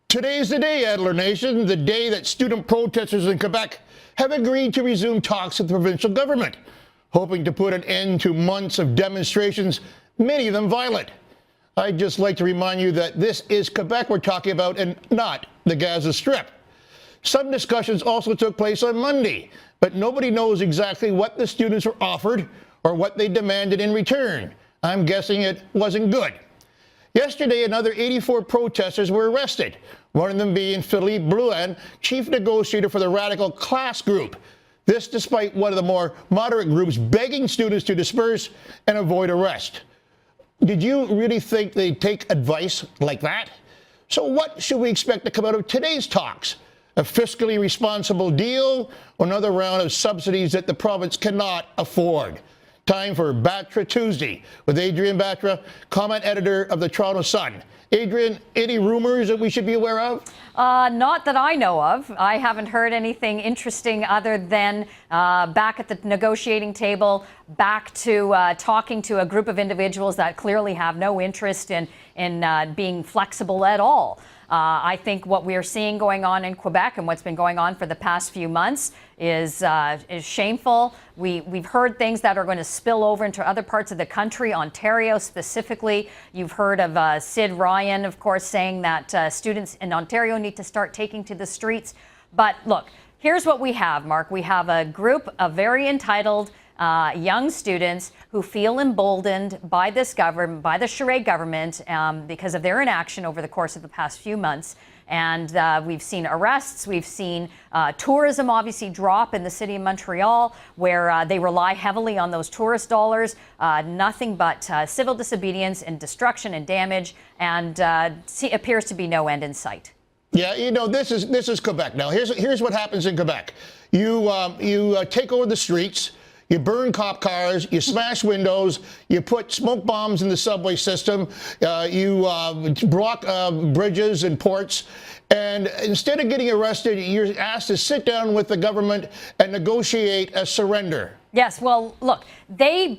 Today's the day, Adler Nation, the day that student protesters in Quebec have agreed to resume talks with the provincial government, hoping to put an end to months of demonstrations, many of them violent. I'd just like to remind you that this is Quebec we're talking about and not the Gaza Strip. Some discussions also took place on Monday, but nobody knows exactly what the students were offered or what they demanded in return. I'm guessing it wasn't good. Yesterday, another 84 protesters were arrested, one of them being Philippe Blouin, chief negotiator for the radical class group. This despite one of the more moderate groups begging students to disperse and avoid arrest. Did you really think they'd take advice like that? So what should we expect to come out of today's talks? A fiscally responsible deal or another round of subsidies that the province cannot afford? Time for Batra Tuesday with Adrienne Batra, comment editor of the Toronto Sun. Adrienne, any rumors that we should be aware of? Not that I know of. I haven't heard anything interesting other than back at the negotiating table, back to talking to a group of individuals that clearly have no interest in being flexible at all. I think what we are seeing going on in Quebec and what's been going on for the past few months is shameful. We've heard things that are going to spill over into other parts of the country, Ontario specifically. You've heard of Sid Ryan, of course, saying that students in Ontario need to start taking to the streets. But look, here's what we have, Mark. We have a group of very entitled young students who feel emboldened by this government, by the charade government, because of their inaction over the course of the past few months. And we've seen arrests, we've seen tourism obviously drop in the city of Montreal, where they rely heavily on those tourist dollars. Nothing but civil disobedience and destruction and damage, and appears to be no end in sight. Yeah, you know, this is Quebec now. Here's what happens in Quebec. You take over the streets. You burn cop cars, you smash windows, you put smoke bombs in the subway system, you block bridges and ports, and instead of getting arrested, you're asked to sit down with the government and negotiate a surrender. Yes, well, look, the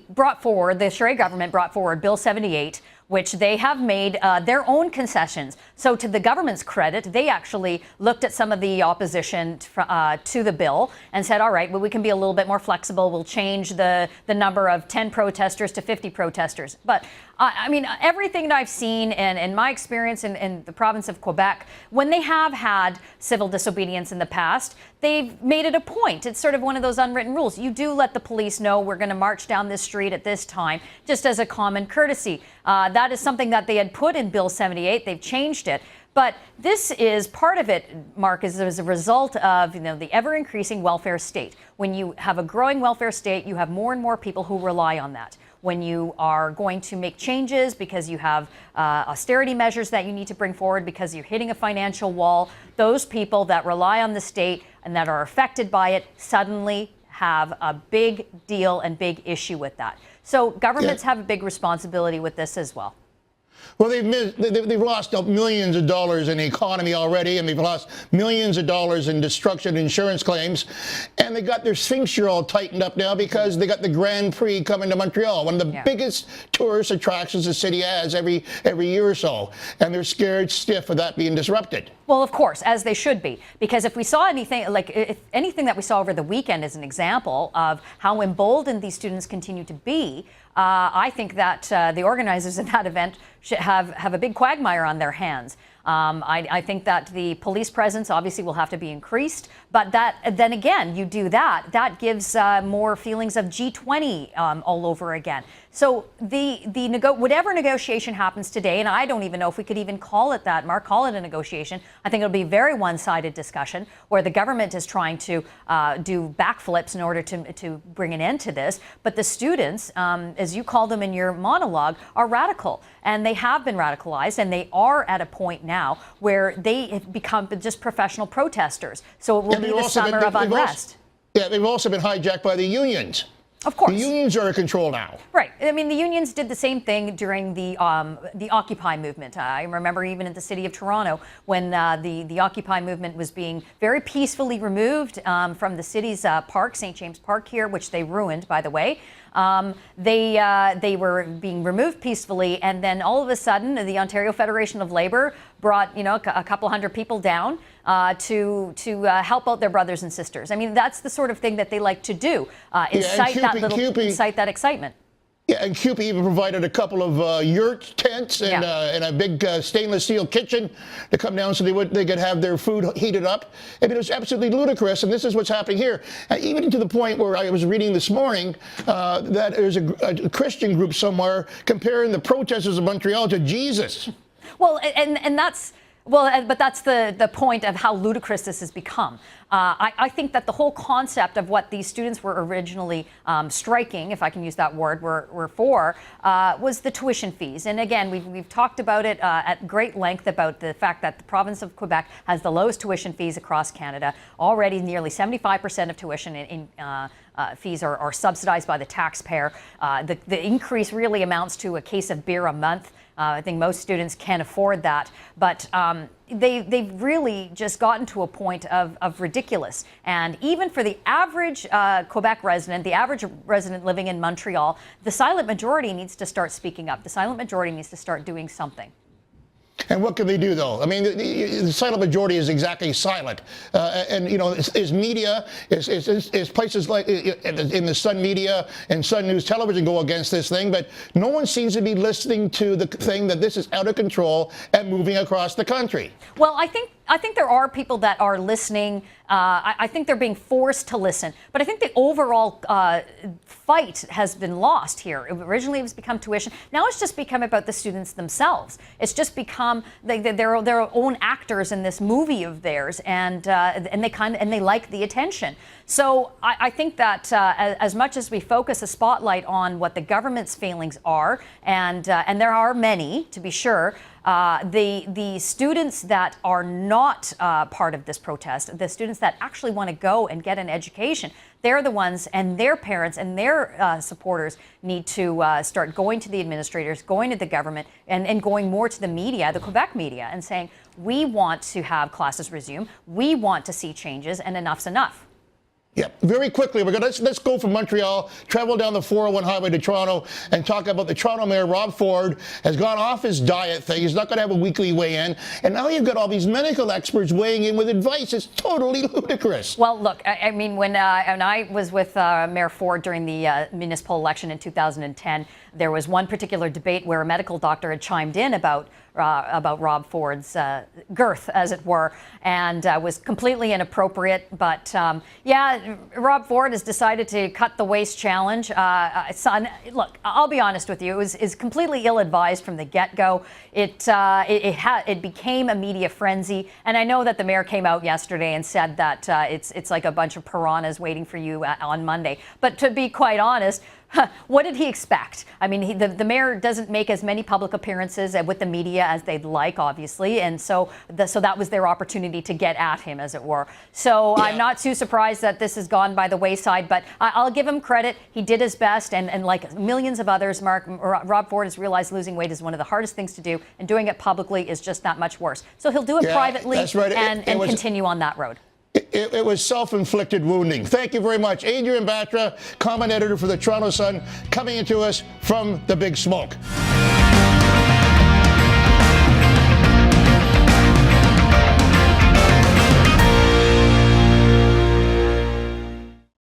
charade government brought forward Bill 78, which they have made their own concessions. So to the government's credit, they actually looked at some of the opposition to the bill and said, all right, well, we can be a little bit more flexible. We'll change the number of 10 protesters to 50 protesters. But I mean, everything that I've seen and in my experience in the province of Quebec, when they have had civil disobedience in the past, they've made it a point. It's sort of one of those unwritten rules. You do let the police know we're going to march down this street at this time, just as a common courtesy. That is something that they had put in Bill 78. They've changed it. But this is part of it, Mark, is as a result of the ever-increasing welfare state. When you have a growing welfare state, you have more and more people who rely on that. When you are going to make changes because you have austerity measures that you need to bring forward because you're hitting a financial wall, those people that rely on the state and that are affected by it suddenly have a big deal and big issue with that. So governments have a big responsibility with this as well. Well, they've lost millions of dollars in the economy already, and they've lost millions of dollars in destruction insurance claims. And they got their sphincter all tightened up now because they got the Grand Prix coming to Montreal, one of the biggest tourist attractions the city has every year or so. And they're scared stiff of that being disrupted. Well, of course, as they should be, because if we saw anything, if anything that we saw over the weekend is an example of how emboldened these students continue to be, I think that the organizers of that event should have a big quagmire on their hands. I think that the police presence obviously will have to be increased, but then again, you do that gives more feelings of G20 all over again. So whatever negotiation happens today, and I don't even know if we could even call it that, Mark, call it a negotiation. I think it'll be a very one-sided discussion where the government is trying to do backflips in order to bring an end to this. But the students, as you call them in your monologue, are radical, and they have been radicalized, and they are at a point now where they have become just professional protesters. So it will be the summer of unrest. They've also been hijacked by the unions. Of course. The unions are in control now. Right. I mean, the unions did the same thing during the Occupy movement. I remember even in the city of Toronto when the Occupy movement was being very peacefully removed from the city's park, St. James Park here, which they ruined, by the way. They were being removed peacefully, and then all of a sudden, the Ontario Federation of Labor brought a couple hundred people down to help out their brothers and sisters. I mean, that's the sort of thing that they like to do, incite that excitement. Yeah, and CUPE even provided a couple of yurt tents and a big stainless steel kitchen to come down so they could have their food heated up. I mean, it was absolutely ludicrous, and this is what's happening here. Even to the point where I was reading this morning that there's a Christian group somewhere comparing the protesters of Montreal to Jesus. Well, and that's... Well, but that's the point of how ludicrous this has become. I think that the whole concept of what these students were originally striking, if I can use that word, were for, was the tuition fees. And again, we've talked about it at great length about the fact that the province of Quebec has the lowest tuition fees across Canada. Already nearly 75% of tuition in fees are subsidized by the taxpayer. The increase really amounts to a case of beer a month. I think most students can't afford that, but they've really just gotten to a point of ridiculous. And even for the average Quebec resident, the average resident living in Montreal, the silent majority needs to start speaking up. The silent majority needs to start doing something. And what can they do, though? I mean, the silent majority is exactly silent. And, you know, is media, is places like in the Sun Media and Sun News Television go against this thing, but no one seems to be listening to the thing that this is out of control and moving across the country. Well, I think there are people that are listening. I think they're being forced to listen. But I think the overall fight has been lost here. Originally, it was become tuition. Now it's just become about the students themselves. It's just become their own actors in this movie of theirs, and they like the attention. So I think that as much as we focus a spotlight on what the government's failings are, and there are many, to be sure, the students that are not part of this protest, the students that actually want to go and get an education, they're the ones, and their parents and their supporters need to start going to the administrators, going to the government, and going more to the media, the Quebec media, and saying, we want to have classes resume, we want to see changes, and enough's enough. Yeah, very quickly, let's go from Montreal, travel down the 401 highway to Toronto, and talk about the Toronto Mayor, Rob Ford, has gone off his diet thing. He's not going to have a weekly weigh-in. And now you've got all these medical experts weighing in with advice. It's totally ludicrous. Well, look, I mean, when I was with Mayor Ford during the municipal election in 2010, there was one particular debate where a medical doctor had chimed in about Rob Ford's girth, as it were, and was completely inappropriate. But yeah, Rob Ford has decided to cut the waist challenge. Look, I'll be honest with you, it was completely ill-advised from the get-go. It became a media frenzy, and I know that the mayor came out yesterday and said that it's like a bunch of piranhas waiting for you on Monday. But to be quite honest, what did he expect? I mean, the mayor doesn't make as many public appearances with the media as they'd like, obviously, and so that was their opportunity to get at him, as it were. So yeah. I'm not too surprised that this has gone by the wayside, but I'll give him credit. He did his best, and like millions of others, Rob Ford has realized losing weight is one of the hardest things to do, and doing it publicly is just that much worse. So he'll do it privately right. and continue on that road. It was self-inflicted wounding. Thank you very much. Adrienne Batra, comment editor for the Toronto Sun, coming into us from the Big Smoke.